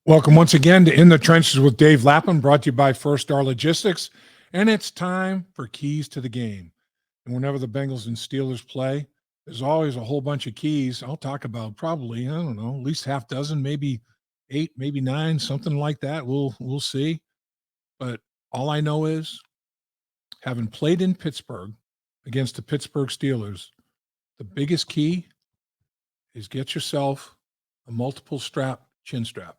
Welcome once again to In the Trenches with Dave Lapham, brought to you by First Star Logistics. And it's time for Keys to the Game. And whenever the Bengals and Steelers play, there's always a whole bunch of keys. I'll talk about probably, I don't know, at least half dozen, maybe 8, maybe 9, something like that. We'll see. But all I know is, having played in Pittsburgh against the Pittsburgh Steelers, the biggest key is get yourself a multiple strap chin strap.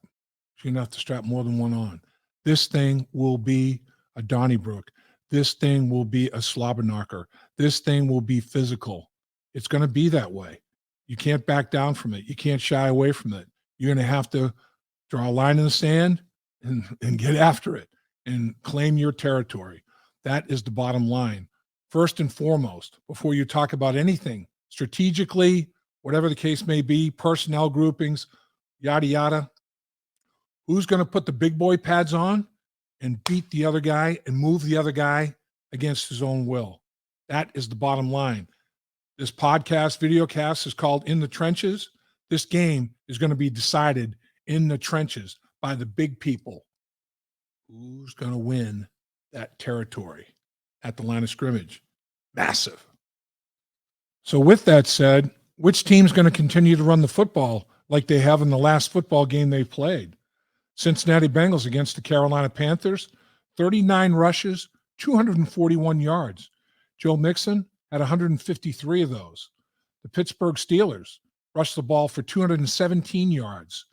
You're going to have to strap more than one on. This thing will be a Donnybrook. This thing will be a slobber knocker. This thing will be physical. It's going to be that way. You can't back down from it. You can't shy away from it. You're going to have to draw a line in the sand and get after it and claim your territory. That is the bottom line. First and foremost, before you talk about anything strategically, whatever the case may be, personnel groupings, yada, yada, who's going to put the big boy pads on and beat the other guy and move the other guy against his own will? That is the bottom line. This podcast, videocast, is called In the Trenches. This game is going to be decided in the trenches by the big people. Who's going to win that territory at the line of scrimmage? Massive. So with that said, which team's going to continue to run the football like they have in the last football game they played? Cincinnati Bengals against the Carolina Panthers, 39 rushes, 241 yards. Joe Mixon had 153 of those. The Pittsburgh Steelers rushed the ball for 217 yards.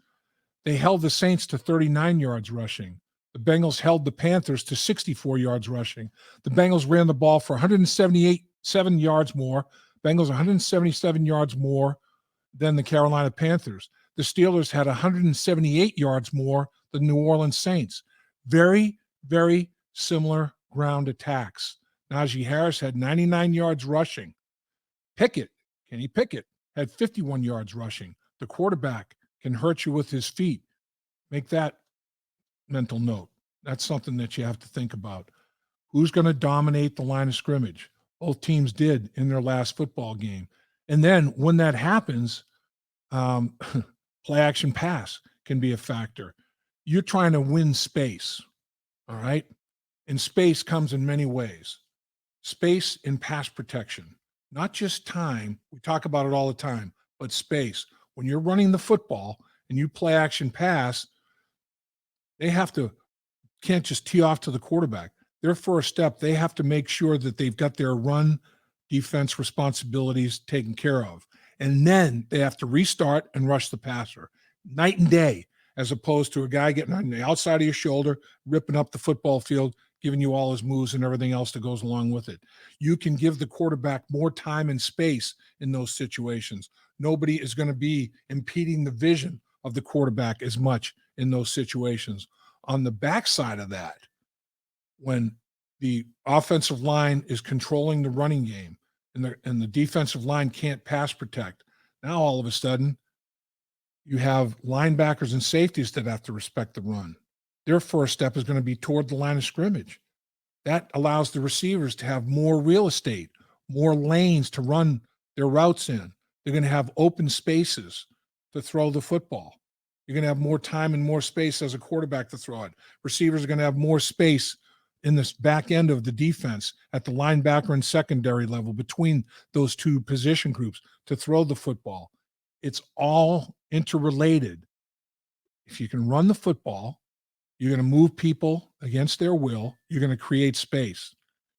They held the Saints to 39 yards rushing. The Bengals held the Panthers to 64 yards rushing. The Bengals ran the ball for 177 yards more. Bengals 177 yards more than the Carolina Panthers. The Steelers had 178 yards more than the New Orleans Saints. Very, very similar ground attacks. Najee Harris had 99 yards rushing. Kenny Pickett, had 51 yards rushing. The quarterback can hurt you with his feet. Make that mental note. That's something that you have to think about. Who's going to dominate the line of scrimmage? Both teams did in their last football game. And then when that happens, play action pass can be a factor. You're trying to win space, all right? And space comes in many ways. Space in pass protection, not just time. We talk about it all the time, but space. When you're running the football and you play action pass, they can't just tee off to the quarterback. Their first step, they have to make sure that they've got their run defense responsibilities taken care of. And then they have to restart and rush the passer. Night and day, as opposed to a guy getting on the outside of your shoulder, ripping up the football field, giving you all his moves and everything else that goes along with it. You can give the quarterback more time and space in those situations. Nobody is going to be impeding the vision of the quarterback as much in those situations. On the backside of that, when the offensive line is controlling the running game, and the defensive line can't pass protect, now all of a sudden you have linebackers and safeties that have to respect the run. Their first step is going to be toward the line of scrimmage. That allows the receivers to have more real estate, more lanes to run their routes in. They're going to have open spaces to throw the football. You're going to have more time and more space as a quarterback to throw it. Receivers are going to have more space in this back end of the defense at the linebacker and secondary level between those two position groups to throw the football. It's all interrelated. If you can run the football, you're going to move people against their will. You're going to create space.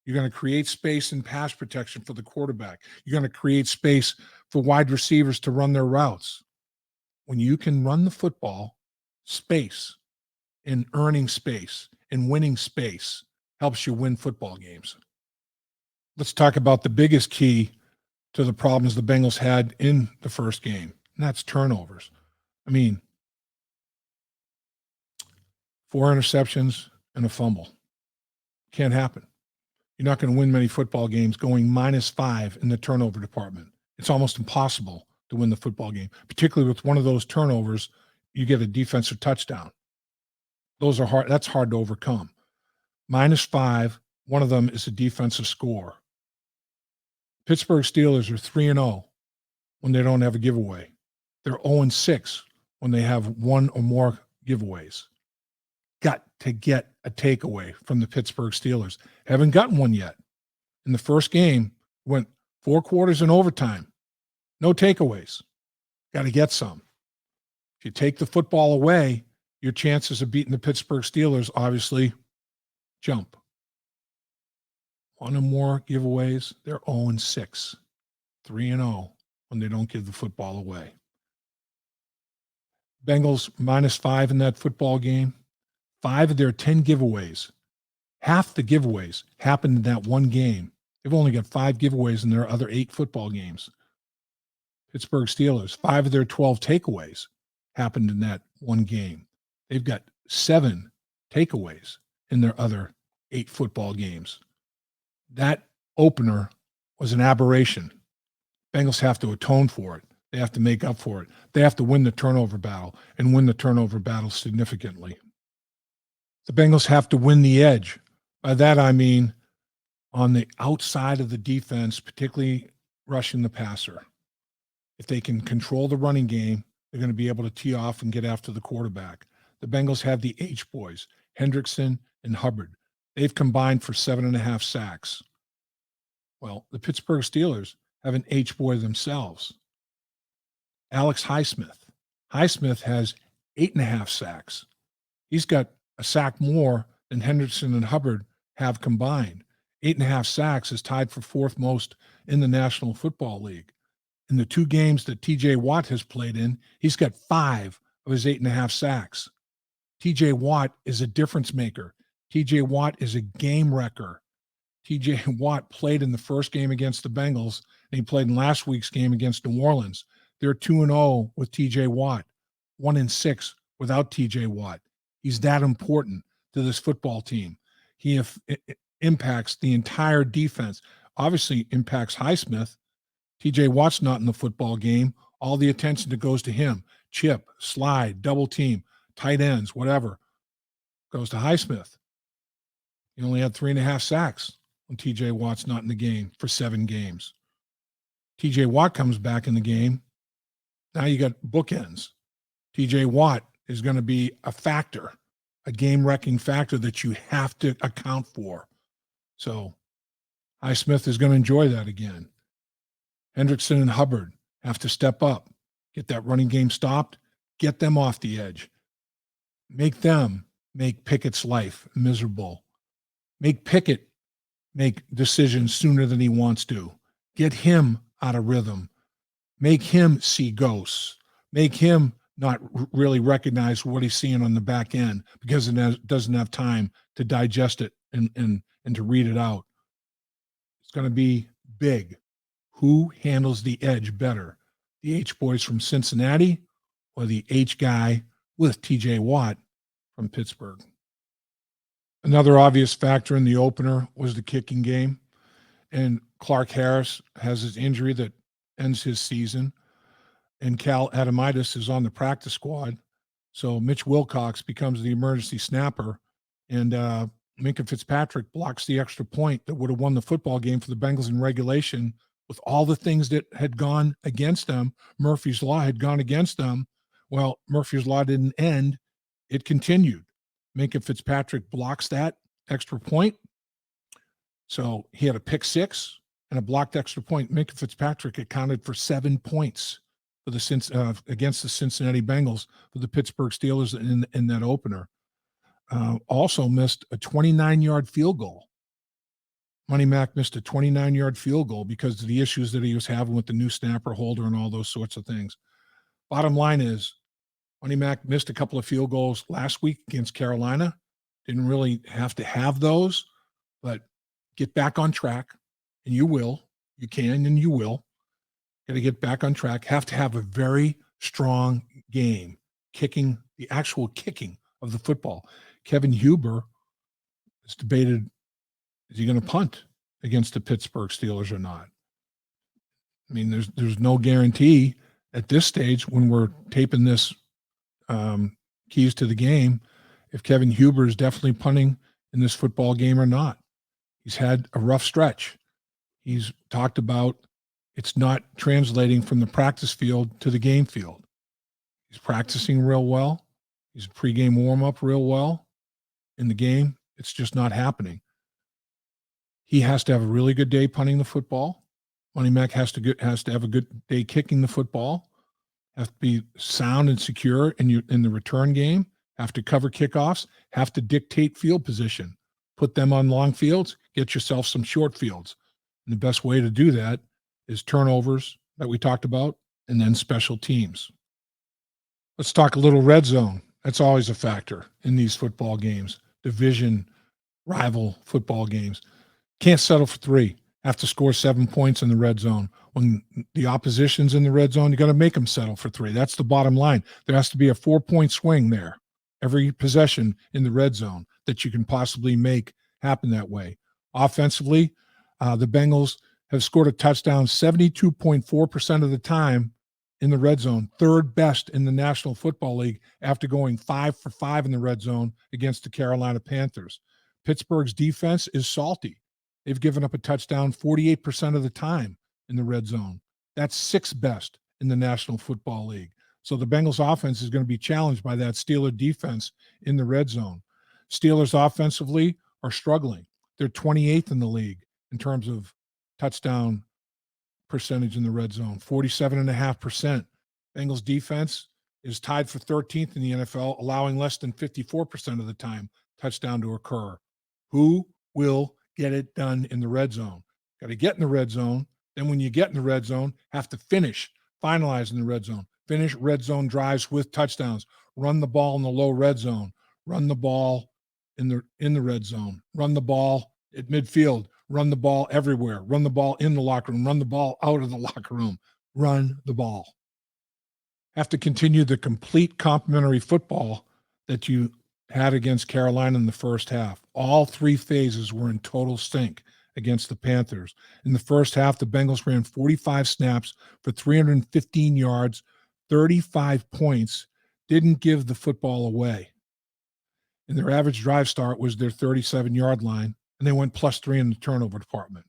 You're going to create space in pass protection for the quarterback. You're going to create space for wide receivers to run their routes. When you can run the football, space and earning space and winning space helps you win football games. Let's talk about the biggest key to the problems the Bengals had in the first game, and that's turnovers. I mean, 4 interceptions and a fumble. Can't happen. You're not going to win many football games going -5 in the turnover department. It's almost impossible to win the football game, particularly with one of those turnovers, you get a defensive touchdown. Those are hard. That's hard to overcome. -5, one of them is a defensive score. Pittsburgh Steelers are 3-0 when they don't have a giveaway. They're 0-6 when they have one or more giveaways. Got to get a takeaway from the Pittsburgh Steelers. Haven't gotten one yet. In the first game, went 4 quarters in overtime. No takeaways. Got to get some. If you take the football away, your chances of beating the Pittsburgh Steelers obviously jump. One or more giveaways, they're 0-6, 3-0 when they don't give the football away. Bengals -5 in that football game. 5 of their 10 giveaways, half the giveaways happened in that one game. They've only got 5 giveaways in their other 8 football games. Pittsburgh Steelers, 5 of their 12 takeaways happened in that one game. They've got 7 takeaways in their other 8 football games. That opener was an aberration. Bengals have to atone for it. They have to make up for it. They have to win the turnover battle and win the turnover battle significantly. The Bengals have to win the edge. By that, I mean on the outside of the defense, particularly rushing the passer. If they can control the running game, they're going to be able to tee off and get after the quarterback. The Bengals have the H-boys, Hendrickson and Hubbard. They've combined for 7.5 sacks. Well, the Pittsburgh Steelers have an H-boy themselves. Alex Highsmith. Highsmith has 8.5 sacks. He's got a sack more than Hendrickson and Hubbard have combined. 8.5 sacks is tied for 4th most in the National Football League. In the 2 games that TJ Watt has played in, he's got 5 of his 8.5 sacks. TJ Watt is a difference maker. TJ Watt is a game wrecker. TJ Watt played in the first game against the Bengals, and he played in last week's game against New Orleans. They're 2-0 with TJ Watt, 1-6 without TJ Watt. He's that important to this football team. He impacts the entire defense. Obviously impacts Highsmith. TJ Watt's not in the football game. All the attention that goes to him, chip, slide, double team, tight ends, whatever, goes to Highsmith. He only had 3.5 sacks when TJ Watt's not in the game for 7 games. TJ Watt comes back in the game. Now you got bookends. TJ Watt is going to be a factor, a game-wrecking factor that you have to account for. So Highsmith is going to enjoy that again. Hendrickson and Hubbard have to step up, get that running game stopped, get them off the edge. Make them make Pickett's life miserable. Make Pickett make decisions sooner than he wants to. Get him out of rhythm. Make him see ghosts. Make him not really recognize what he's seeing on the back end because it doesn't have time to digest it and to read it out. It's going to be big. Who handles the edge better? The H-boys from Cincinnati or the H guy with TJ Watt from Pittsburgh? Another obvious factor in the opener was the kicking game. And Clark Harris has his injury that ends his season. And Cal Adamitis is on the practice squad. So Mitch Wilcox becomes the emergency snapper. And Minkah Fitzpatrick blocks the extra point that would have won the football game for the Bengals in regulation. With all the things that had gone against them, Murphy's Law had gone against them. Well, Murphy's Law didn't end. It continued. Minkah Fitzpatrick blocks that extra point. So he had a pick 6 and a blocked extra point. Minkah Fitzpatrick accounted for 7 points for the against the Cincinnati Bengals for the Pittsburgh Steelers in that opener. Also missed a 29-yard field goal. Money Mac missed a 29-yard field goal because of the issues that he was having with the new snapper holder and all those sorts of things. Bottom line is, Money Mac missed a couple of field goals last week against Carolina. Didn't really have to have those, but get back on track, and you will. You can, and you will. Got to get back on track. Have to have a very strong game, the actual kicking of the football. Kevin Huber is debated, is he going to punt against the Pittsburgh Steelers or not? I mean, there's no guarantee at this stage when we're taping this keys to the game if Kevin Huber is definitely punting in this football game or not. He's had a rough stretch. He's talked about it's not translating from the practice field to the game field. He's practicing real well. He's pregame warm-up real well. In the game, it's just not happening. He has to have a really good day punting the football. Money Mac has to have a good day kicking the football. Have to be sound and secure in the return game. Have to cover kickoffs. Have to dictate field position. Put them on long fields. Get yourself some short fields. And the best way to do that is turnovers that we talked about, and then special teams. Let's talk a little red zone. That's always a factor in these football games, division rival football games. Can't settle for 3. Have to score 7 points in the red zone. When the opposition's in the red zone, you got to make them settle for 3. That's the bottom line. There has to be a 4-point swing there every possession in the red zone that you can possibly make happen that way. Offensively, the Bengals have scored a touchdown 72.4% of the time in the red zone, third best in the National Football League after going 5 for 5 in the red zone against the Carolina Panthers. Pittsburgh's defense is salty. They've given up a touchdown 48% of the time in the red zone. That's 6th best in the National Football League. So the Bengals offense is going to be challenged by that Steeler defense in the red zone. Steelers offensively are struggling. They're 28th in the league in terms of touchdown percentage in the red zone, 47.5%. Bengals defense is tied for 13th in the NFL, allowing less than 54% of the time touchdown to occur. Who will get it done in the red zone? Got to get in the red zone. Then when you get in the red zone, have to finalize in the red zone. Finish red zone drives with touchdowns. Run the ball in the low red zone. Run the ball in the red zone. Run the ball at midfield. Run the ball everywhere. Run the ball in the locker room. Run the ball out of the locker room. Run the ball. Have to continue the complete complementary football that you had against Carolina in the first half. All 3 phases were in total sync against the Panthers. In the first half, the Bengals ran 45 snaps for 315 yards, 35 points, didn't give the football away. And their average drive start was their 37-yard line, and they went +3 in the turnover department.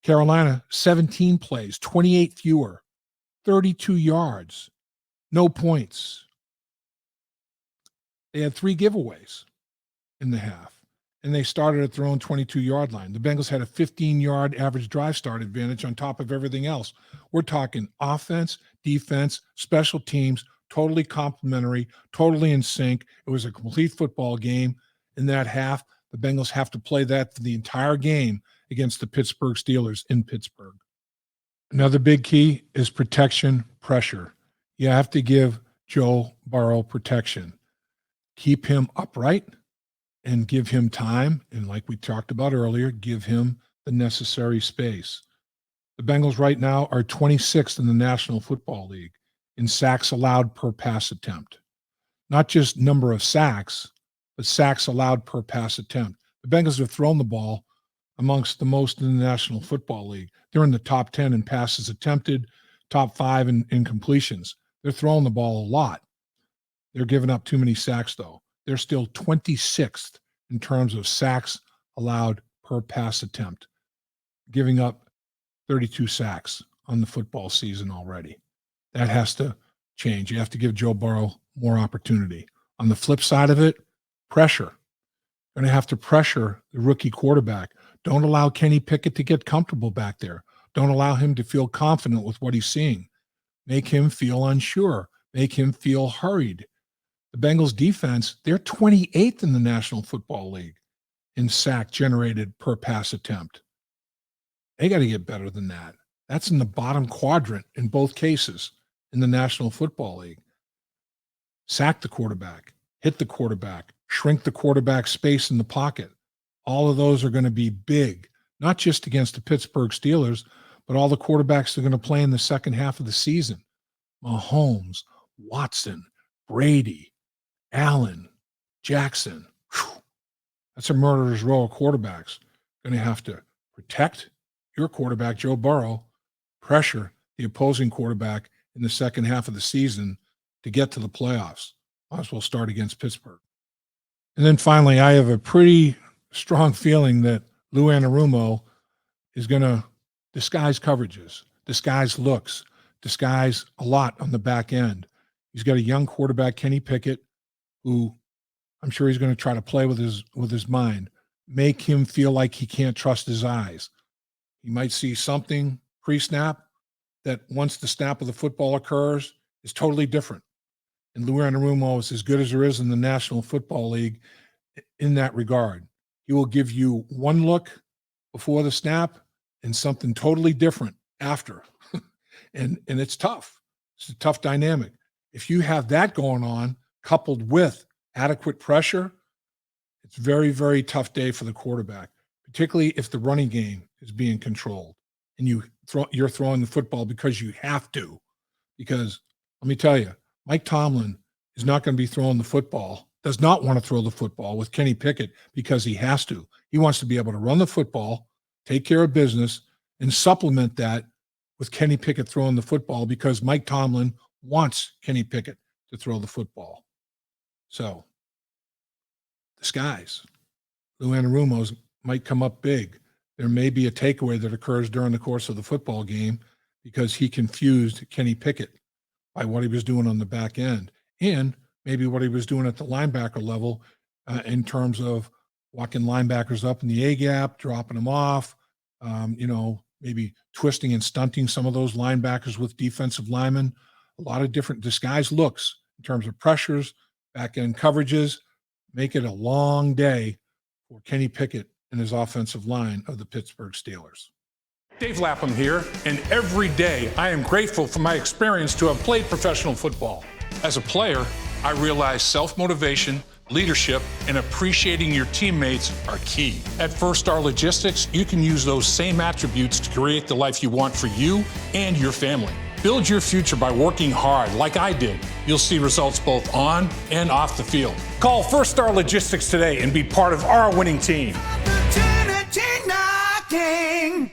Carolina, 17 plays, 28 fewer, 32 yards, no points. They had 3 giveaways in the half, and they started at their own 22-yard line. The Bengals had a 15-yard average drive start advantage on top of everything else. We're talking offense, defense, special teams, totally complementary, totally in sync. It was a complete football game. In that half, the Bengals have to play that for the entire game against the Pittsburgh Steelers in Pittsburgh. Another big key is protection pressure. You have to give Joe Burrow protection. Keep him upright and give him time. And like we talked about earlier, give him the necessary space. The Bengals right now are 26th in the National Football League in sacks allowed per pass attempt. Not just number of sacks, but sacks allowed per pass attempt. The Bengals have thrown the ball amongst the most in the National Football League. They're in the top 10 in passes attempted, top 5 in completions. They're throwing the ball a lot. They're giving up too many sacks, though. They're still 26th in terms of sacks allowed per pass attempt, giving up 32 sacks on the football season already. That has to change. You have to give Joe Burrow more opportunity. On the flip side of it, pressure. You're going to have to pressure the rookie quarterback. Don't allow Kenny Pickett to get comfortable back there. Don't allow him to feel confident with what he's seeing. Make him feel unsure. Make him feel hurried. The Bengals defense, they're 28th in the National Football League in sack generated per pass attempt. They got to get better than that. That's in the bottom quadrant in both cases in the National Football League. Sack the quarterback, hit the quarterback, shrink the quarterback space in the pocket. All of those are going to be big, not just against the Pittsburgh Steelers, but all the quarterbacks that are going to play in the second half of the season. Mahomes, Watson, Brady, Allen, Jackson. Whew. That's a murderer's row of quarterbacks. Going to have to protect your quarterback, Joe Burrow, pressure the opposing quarterback in the second half of the season to get to the playoffs. Might as well start against Pittsburgh. And then finally, I have a pretty strong feeling that Lou Anarumo is going to disguise coverages, disguise looks, disguise a lot on the back end. He's got a young quarterback, Kenny Pickett, who I'm sure he's going to try to play with his mind, make him feel like he can't trust his eyes. He might see something pre-snap that once the snap of the football occurs is totally different. And Lou Anarumo is as good as there is in the National Football League in that regard. He will give you one look before the snap and something totally different after. and it's tough. It's a tough dynamic. If you have that going on, coupled with adequate pressure, it's a very, very tough day for the quarterback, particularly if the running game is being controlled and you're throwing the football because you have to. Because let me tell you, Mike Tomlin is not going to be throwing the football, does not want to throw the football with Kenny Pickett because he has to. He wants to be able to run the football, take care of business, and supplement that with Kenny Pickett throwing the football because Mike Tomlin wants Kenny Pickett to throw the football. So the skies, Lou Anarumo's might come up big. There may be a takeaway that occurs during the course of the football game because he confused Kenny Pickett by what he was doing on the back end and maybe what he was doing at the linebacker level in terms of walking linebackers up in the A-gap, dropping them off, maybe twisting and stunting some of those linebackers with defensive linemen. A lot of different disguised looks in terms of pressures, back-end coverages. Make it a long day for Kenny Pickett and his offensive line of the Pittsburgh Steelers. Dave Lapham here, and every day I am grateful for my experience to have played professional football. As a player, I realized self-motivation, leadership, and appreciating your teammates are key. At First Star Logistics, you can use those same attributes to create the life you want for you and your family. Build your future by working hard like I did. You'll see results both on and off the field. Call First Star Logistics today and be part of our winning team. Opportunity knocking.